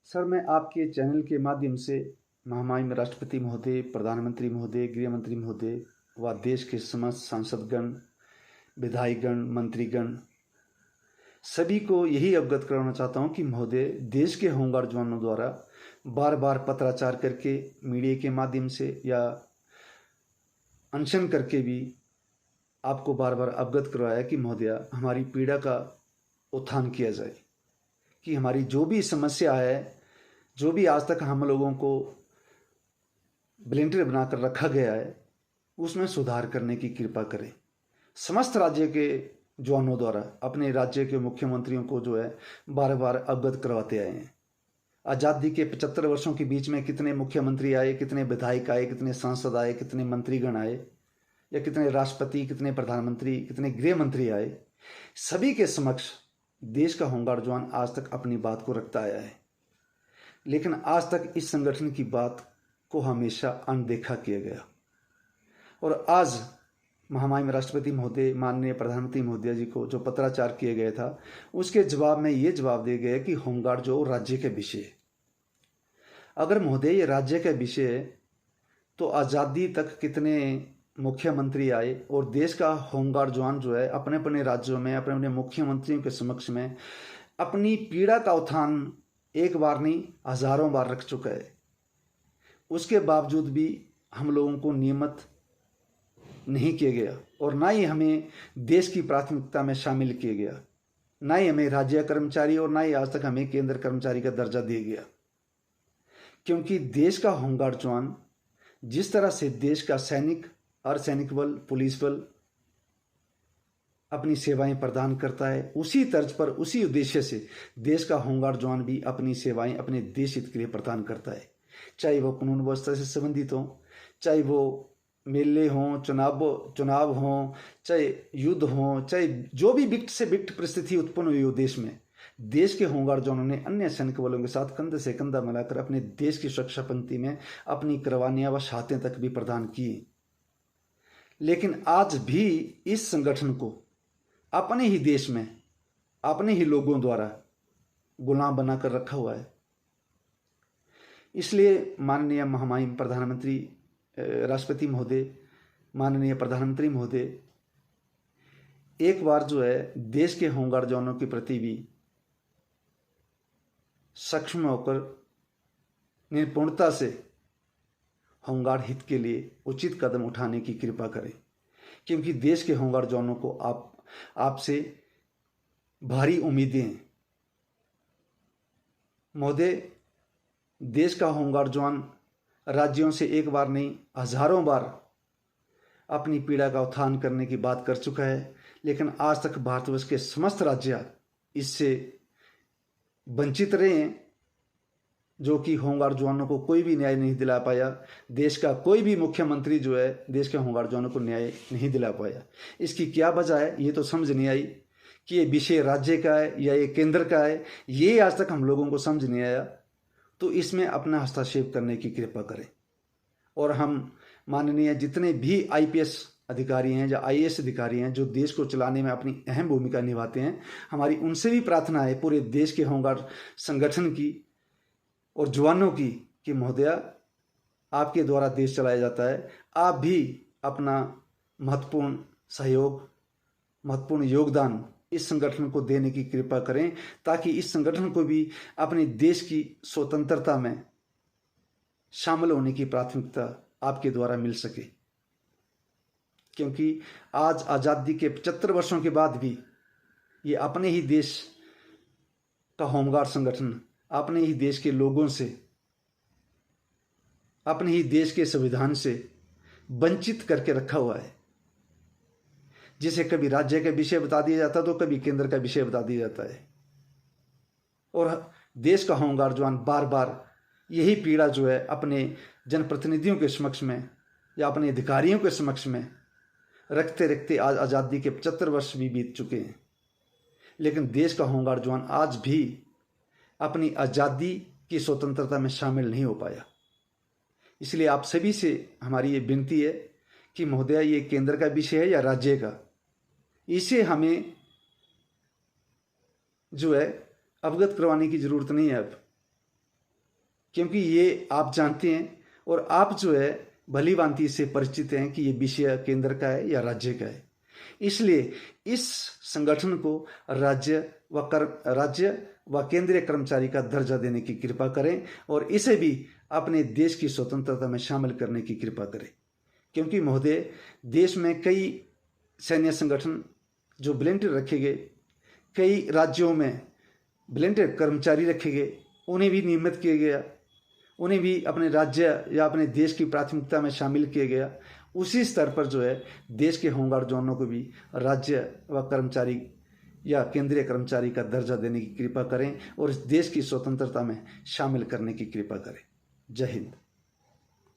Sir, मैं आपके channel के माध्यम से महामहिम राष्ट्रपति महोदय, प्रधानमंत्री महोदय, गृह मंत्री महोदय व देश के समस्त सांसदगण, विधायकगण, मंत्रीगण सभी को यही अवगत कराना चाहता हूं कि महोदय, देश के होमगार्ड जवानों द्वारा बार बार पत्राचार करके, मीडिया के माध्यम से या अनशन करके भी आपको बार बार अवगत करवाया कि महोदय, हमारी पीड़ा का उत्थान किया जाए, कि हमारी जो भी समस्या है, जो भी आज तक हम लोगों को वॉलंटियर बनाकर रखा गया है, उसमें सुधार करने की कृपा करें। समस्त राज्य के जवानों द्वारा अपने राज्य के मुख्यमंत्रियों को जो है बार बार अवगत करवाते आए हैं। आज़ादी के 75 वर्षों के बीच में कितने मुख्यमंत्री आए, कितने विधायक आए, कितने सांसद आए, कितने मंत्रीगण आए, या कितने राष्ट्रपति, कितने प्रधानमंत्री, कितने गृह मंत्री आए, सभी के समक्ष देश का होमगार्ड जवान आज तक अपनी बात को रखता आया है। लेकिन आज तक इस संगठन की बात को हमेशा अनदेखा किया गया, और आज महामहिम राष्ट्रपति महोदय, माननीय प्रधानमंत्री महोदय जी को जो पत्राचार किया गया था, उसके जवाब में ये जवाब दिया गया कि होमगार्ड जो राज्य का विषय है। अगर महोदय ये राज्य का विषय है, तो आज़ादी तक कितने मुख्यमंत्री आए और देश का होमगार्ड जवान जो है अपने अपने राज्यों में, अपने अपने मुख्यमंत्रियों के समक्ष में अपनी पीड़ा का उत्थान एक बार नहीं, हजारों बार रख चुका है। उसके बावजूद भी हम लोगों को नियमित नहीं किया गया, और ना ही हमें देश की प्राथमिकता में शामिल किया गया, ना ही हमें राज्य कर्मचारी और ना ही आज तक हमें केंद्र कर्मचारी का दर्जा दिया गया। क्योंकि देश का होमगार्ड जवान जिस तरह से देश का सैनिक, अर्धसैनिक बल, पुलिस बल अपनी सेवाएं प्रदान करता है, उसी तर्ज पर, उसी उद्देश्य से देश का होमगार्ड जवान भी अपनी सेवाएं अपने देश हित के लिए प्रदान करता है। चाहे वो कानून व्यवस्था से संबंधित हो, चाहे वो मेले हों, चुनाव हों, चाहे युद्ध हों, चाहे जो भी विकट से विकट परिस्थिति उत्पन्न हुई हो देश में, देश के होमगार्ड जवानों ने अन्य सैनिक बलों के साथ कंधे से कंधा मिलाकर अपने देश की सुरक्षा पंक्ति में अपनी कुर्बानियां व शहादतें तक भी प्रदान की। लेकिन आज भी इस संगठन को अपने ही देश में अपने ही लोगों द्वारा गुलाम बनाकर रखा हुआ है। इसलिए माननीय महामहिम प्रधानमंत्री राष्ट्रपति महोदय, माननीय प्रधानमंत्री महोदय, एक बार जो है देश के होमगार्ड जवानों के प्रति भी सक्षम होकर निपुणता से होमगार्ड हित के लिए उचित कदम उठाने की कृपा करें। क्योंकि देश के होमगार्ड जवानों को आपसे भारी उम्मीदें हैं। महोदय, देश का होमगार्ड जवान राज्यों से एक बार नहीं, हजारों बार अपनी पीड़ा का उत्थान करने की बात कर चुका है, लेकिन आज तक भारतवर्ष के समस्त राज्य इससे वंचित रहे हैं, जो कि होमगार्ड जवानों को कोई भी न्याय नहीं दिला पाया। देश का कोई भी मुख्यमंत्री जो है देश के होमगार्ड जवानों को न्याय नहीं दिला पाया। इसकी क्या वजह है, ये तो समझ नहीं आई कि ये विषय राज्य का है या ये केंद्र का है, ये आज तक हम लोगों को समझ नहीं आया। तो इसमें अपना हस्तक्षेप करने की कृपा करें, और हम माननीय जितने भी आईपीएस अधिकारी हैं या आईएएस अधिकारी हैं जो देश को चलाने में अपनी अहम भूमिका निभाते हैं, हमारी उनसे भी प्रार्थना है, पूरे देश के होमगार्ड संगठन की और जवानों की, कि महोदया, आपके द्वारा देश चलाया जाता है, आप भी अपना महत्वपूर्ण सहयोग, महत्वपूर्ण योगदान इस संगठन को देने की कृपा करें, ताकि इस संगठन को भी अपने देश की स्वतंत्रता में शामिल होने की प्राथमिकता आपके द्वारा मिल सके। क्योंकि आज आज़ादी के 75 वर्षों के बाद भी ये अपने ही देश का होमगार्ड संगठन अपने ही देश के लोगों से, अपने ही देश के संविधान से वंचित करके रखा हुआ है, जिसे कभी राज्य का विषय बता दिया जाता है तो कभी केंद्र का विषय बता दिया जाता है। और देश का होमगार्ड जवान बार बार यही पीड़ा जो है अपने जनप्रतिनिधियों के समक्ष में या अपने अधिकारियों के समक्ष में रखते रखते आज आज़ादी के 75 वर्ष भी बीत चुके हैं। लेकिन देश का होमगार्ड जवान आज भी अपनी आज़ादी की स्वतंत्रता में शामिल नहीं हो पाया। इसलिए आप सभी से हमारी ये विनती है कि महोदया, ये केंद्र का विषय है या राज्य का, इसे हमें जो है अवगत करवाने की ज़रूरत नहीं है अब। क्योंकि ये आप जानते हैं और आप जो है भली भांति इससे परिचित हैं कि ये विषय केंद्र का है या राज्य का है। इसलिए इस संगठन को राज्य व केंद्रीय कर्मचारी का दर्जा देने की कृपा करें और इसे भी अपने देश की स्वतंत्रता में शामिल करने की कृपा करें। क्योंकि महोदय, देश में कई सैन्य संगठन जो वॉलंटियर रखे गए, कई राज्यों में वॉलंटियर कर्मचारी रखे गए, उन्हें भी नियमित किया गया, उन्हें भी अपने राज्य या अपने देश की प्राथमिकता में शामिल किया गया। उसी स्तर पर जो है देश के होमगार्ड जवानों को भी राज्य व कर्मचारी या केंद्रीय कर्मचारी का दर्जा देने की कृपा करें और इस देश की स्वतंत्रता में शामिल करने की कृपा करें। जय हिंद।